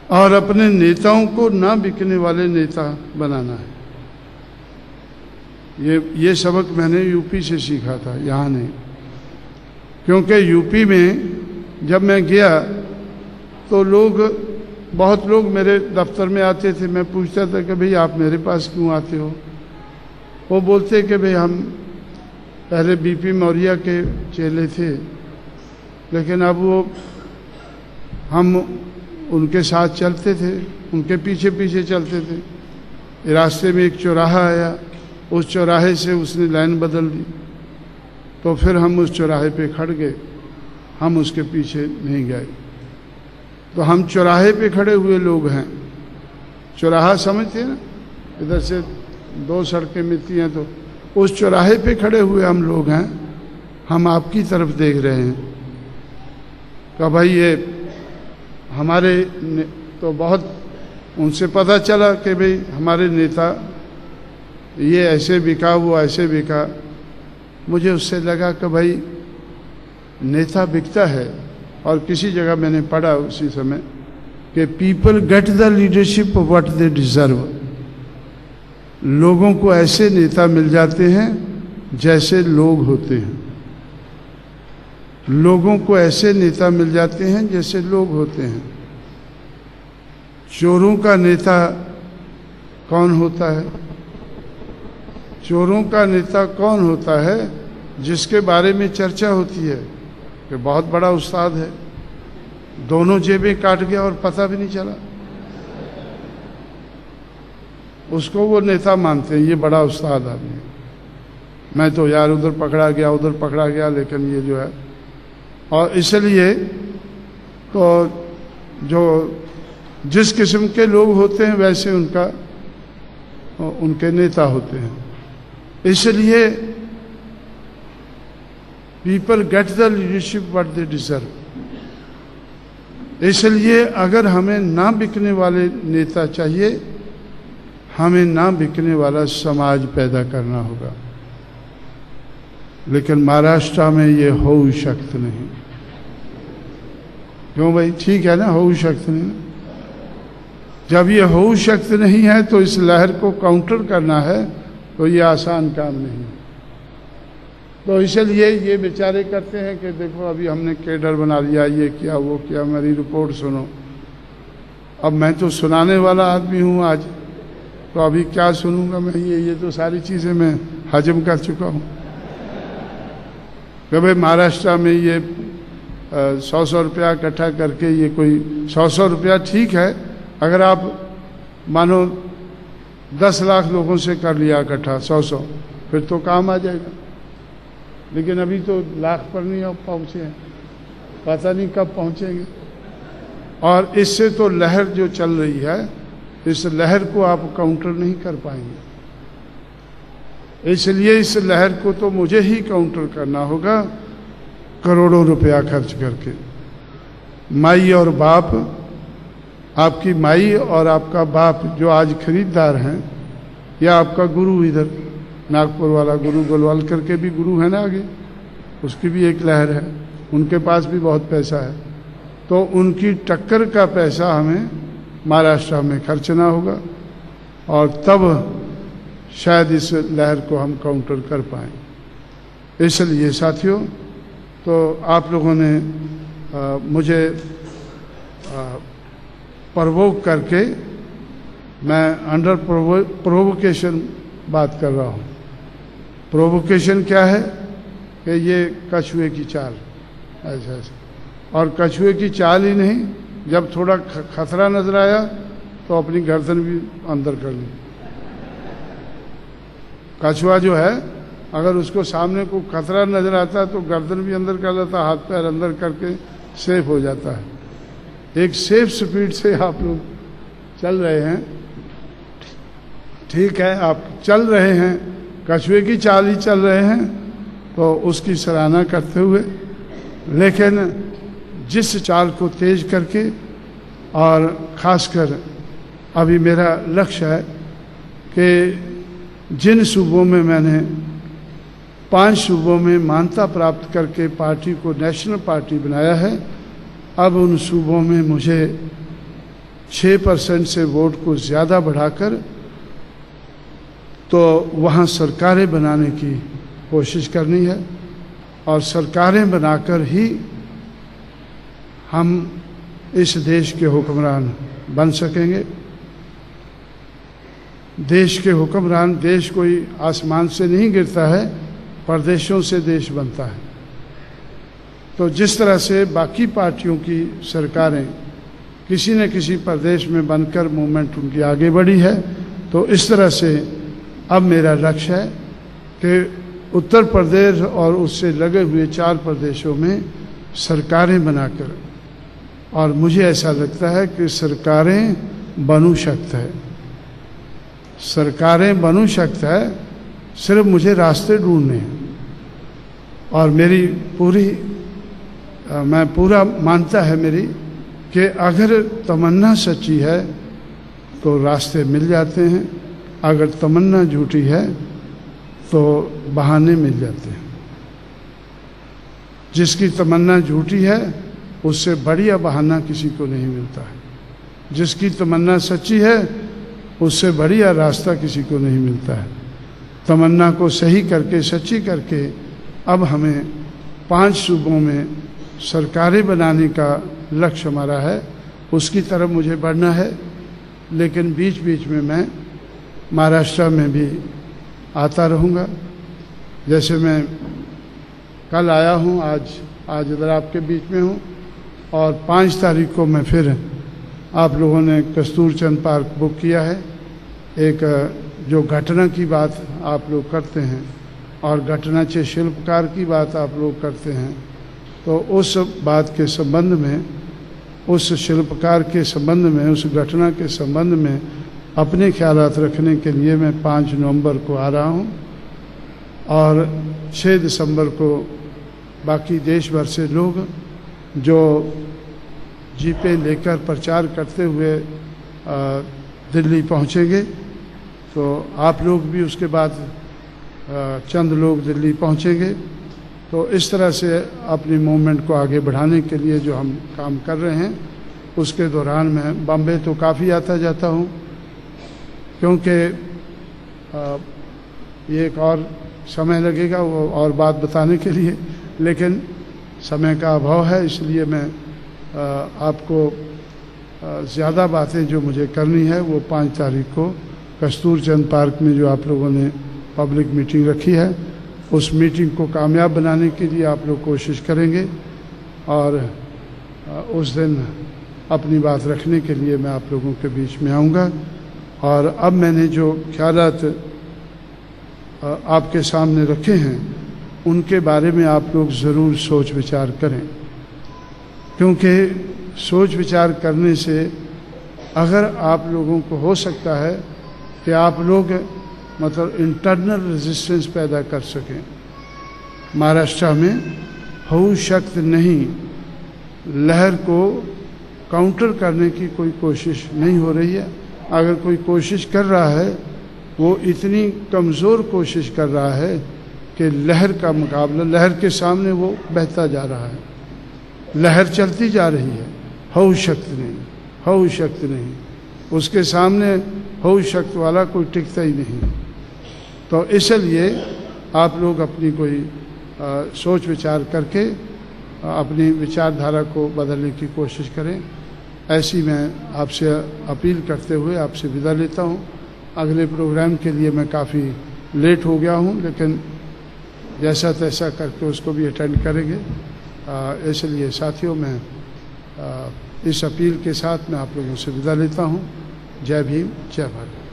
और अपने नेताओं को ना बिकने वाले नेता बनाना है। ये सबक मैंने यूपी से सीखा था, यहाँ नहीं। क्योंकि यूपी में जब मैं गया तो बहुत लोग मेरे दफ्तर में आते थे। मैं पूछता था कि भाई आप मेरे पास क्यों आते हो? वो बोलते कि भाई हम पहले बीपी मौर्य के चेले थे, लेकिन अब हम उनके साथ चलते थे, उनके पीछे पीछे चलते थे। रास्ते में एक चौराहा आया, उस चौराहे से उसने लाइन बदल दी, तो फिर हम उस चौराहे पे खड़ गए, हम उसके पीछे नहीं गए। तो हम चौराहे पे खड़े हुए लोग हैं। चौराहा समझते हैं ना, इधर से 2 सड़कें मिलती हैं, तो उस चौराहे पे खड़े हुए हम लोग हैं। हम आपकी तरफ देख रहे हैं। तो भाई ये हमारे तो बहुत उनसे पता चला कि भाई हमारे नेता ये ऐसे बिका, वो ऐसे बिका। मुझे उससे लगा कि भाई नेता बिकता है। और किसी जगह मैंने पढ़ा उसी समय कि people get the leadership what they deserve. लोगों को ऐसे नेता मिल जाते हैं जैसे लोग होते हैं। लोगों को ऐसे नेता मिल जाते हैं जैसे लोग होते हैं। चोरों का नेता कौन होता है? चोरों का नेता कौन होता है? जिसके बारे में चर्चा होती है कि बहुत बड़ा उस्ताद है, दोनों जेबें काट गया और पता भी नहीं चला। उसको वो नेता मानते हैं, ये बड़ा उस्ताद आदमी। मैं तो यार उधर पकड़ा गया, उधर पकड़ा गया, लेकिन ये जो है। और इसलिए तो जो जिस किस्म के लोग होते हैं वैसे उनके नेता होते हैं। इसलिए people get the leadership what they deserve. इसलिए अगर हमें ना बिकने वाले नेता चाहिए, हमें ना बिकने वाला समाज पैदा करना होगा। लेकिन महाराष्ट्र में ये हो शक्त नहीं। क्यों भाई? ठीक है ना, हो शक्त नहीं। जब ये हो शक्त नहीं है तो इस लहर को काउंटर करना है, तो ये आसान काम नहीं है। तो इसलिए ये बेचारे करते हैं कि देखो अभी हमने केडर बना लिया, ये किया, वो किया, मेरी रिपोर्ट सुनो। अब मैं तो सुनाने वाला आदमी हूँ आज, तो अभी क्या सुनूंगा मैं? ये तो सारी चीज़ें मैं हजम कर चुका हूँ। कि भाई महाराष्ट्र में ये 100 रुपया इकट्ठा करके, ये कोई 100 रुपया ठीक है। अगर आप मानो 10 लाख लोगों से कर लिया इकट्ठा 100, फिर तो काम आ जाएगा। लेकिन अभी तो लाख पर नहीं पहुँचे हैं, पता नहीं कब पहुँचेंगे। और इससे तो लहर जो चल रही है, इस लहर को आप काउंटर नहीं कर पाएंगे। इसलिए इस लहर को तो मुझे ही काउंटर करना होगा, करोड़ों रुपया खर्च करके। माई और बाप, आपकी माई और आपका बाप जो आज खरीदार हैं, या आपका गुरु, इधर नागपुर वाला गुरु गोलवालकर के भी गुरु है ना आगे, उसकी भी एक लहर है, उनके पास भी बहुत पैसा है। तो उनकी टक्कर का पैसा हमें महाराष्ट्र में खर्चना होगा, और तब शायद इस लहर को हम काउंटर कर पाएँ। इसलिए साथियों, तो आप लोगों ने मुझे प्रवोक करके, मैं अंडर प्रोवोकेशन बात कर रहा हूँ। प्रोवोकेशन क्या है कि ये कछुए की चाल, ऐसा ऐसा। और कछुए की चाल ही नहीं, जब थोड़ा खतरा नजर आया तो अपनी गर्दन भी अंदर कर ली। कछुआ जो है, अगर उसको सामने को खतरा नजर आता है तो गर्दन भी अंदर कर लेता, हाथ पैर अंदर करके सेफ हो जाता है। एक सेफ स्पीड से आप लोग चल रहे हैं, ठीक है, आप चल रहे हैं, कछुए की चाल ही चल रहे हैं, तो उसकी सराहना करते हुए, लेकिन जिस चाल को तेज करके, और ख़ासकर अभी मेरा लक्ष्य है कि जिन सूबों में मैंने 5 सूबों में मान्यता प्राप्त करके पार्टी को नेशनल पार्टी बनाया है, अब उन सूबों में मुझे 6% से वोट को ज़्यादा बढ़ाकर तो वहाँ सरकारें बनाने की कोशिश करनी है, और सरकारें बनाकर ही हम इस देश के हुक्मरान बन सकेंगे। देश के हुक्मरान, देश कोई आसमान से नहीं गिरता है, प्रदेशों से देश बनता है। तो जिस तरह से बाकी पार्टियों की सरकारें किसी न किसी प्रदेश में बनकर मूवमेंट उनकी आगे बढ़ी है, तो इस तरह से अब मेरा लक्ष्य है कि उत्तर प्रदेश और उससे लगे हुए 4 प्रदेशों में सरकारें बनाकर, और मुझे ऐसा लगता है कि सरकारें बनू शक्त है, सरकारें बनू शक्त है, सिर्फ मुझे रास्ते ढूंढने हैं। और मेरी मैं पूरा मानता है मेरी कि अगर तमन्ना सच्ची है तो रास्ते मिल जाते हैं, अगर तमन्ना झूठी है तो बहाने मिल जाते हैं। जिसकी तमन्ना झूठी है उससे बढ़िया बहाना किसी को नहीं मिलता है, जिसकी तमन्ना सच्ची है उससे बढ़िया रास्ता किसी को नहीं मिलता है। तमन्ना को सही करके, सच्ची करके अब हमें 5 सूबों में सरकारें बनाने का लक्ष्य हमारा है, उसकी तरफ मुझे बढ़ना है। लेकिन बीच बीच में मैं महाराष्ट्र में भी आता रहूँगा। जैसे मैं कल आया हूँ, आज इधर आपके बीच में हूँ, और 5 तारीख को मैं फिर, आप लोगों ने कस्तूरचंद पार्क बुक किया है, एक जो घटना की बात आप लोग करते हैं और घटनाचे शिल्पकार की बात आप लोग करते हैं, तो उस बात के संबंध में, उस शिल्पकार के संबंध में, उस घटना के संबंध में अपने ख्यालात रखने के लिए मैं 5 नवंबर को आ रहा हूँ, और 6 दिसंबर को बाकी देश भर से लोग जो जीपें लेकर प्रचार करते हुए दिल्ली पहुँचेंगे। तो आप लोग भी उसके बाद चंद लोग दिल्ली पहुँचेंगे। तो इस तरह से अपनी मूवमेंट को आगे बढ़ाने के लिए जो हम काम कर रहे हैं, उसके दौरान मैं बॉम्बे तो काफ़ी आता जाता हूँ, क्योंकि ये एक और समय लगेगा वो और बात बताने के लिए, लेकिन समय का अभाव है, इसलिए मैं आपको ज़्यादा बातें जो मुझे करनी है वो 5 तारीख को कस्तूरचंद पार्क में जो आप लोगों ने पब्लिक मीटिंग रखी है, उस मीटिंग को कामयाब बनाने के लिए आप लोग कोशिश करेंगे, और उस दिन अपनी बात रखने के लिए मैं आप लोगों के बीच में आऊँगा। और अब मैंने जो ख्यालात आपके सामने रखे हैं, उनके बारे में आप लोग ज़रूर सोच विचार करें, क्योंकि सोच विचार करने से अगर आप लोगों को हो सकता है कि आप लोग मतलब इंटरनल रेजिस्टेंस पैदा कर सकें। महाराष्ट्र में हऊ शक्त नहीं, लहर को काउंटर करने की कोई कोशिश नहीं हो रही है। अगर कोई कोशिश कर रहा है, वो इतनी कमज़ोर कोशिश कर रहा है कि लहर का मुकाबला, लहर के सामने वो बहता जा रहा है, लहर चलती जा रही है, हऊ शक्त नहीं, हऊ शक्त नहीं, उसके सामने हऊ शक्त वाला कोई टिकता ही नहीं। तो इसलिए आप लोग अपनी कोई सोच विचार करके अपनी विचारधारा को बदलने की कोशिश करें। ऐसी मैं आपसे अपील करते हुए आपसे विदा लेता हूँ। अगले प्रोग्राम के लिए मैं काफ़ी लेट हो गया हूँ, लेकिन जैसा तैसा करके उसको भी अटेंड करेंगे। इसलिए साथियों, मैं इस अपील के साथ मैं आप लोगों से विदा लेता हूँ। जय भीम, जय भारत।